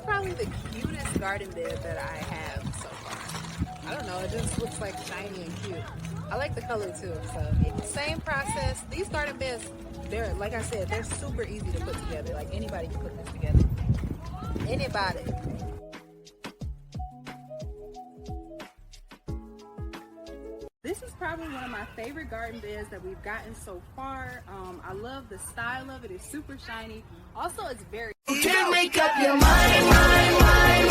probably the cutest garden bed that I have so far. I don't know, it just looks like shiny and cute. I like the color too, so same process. These garden beds, they're, like I said, they're super easy to put together. Like anybody can put this together. Anybody. This is probably one of my favorite garden beds that we've gotten so far. I love the style of it. It's super shiny. Also, it's very... You can't make up your mind.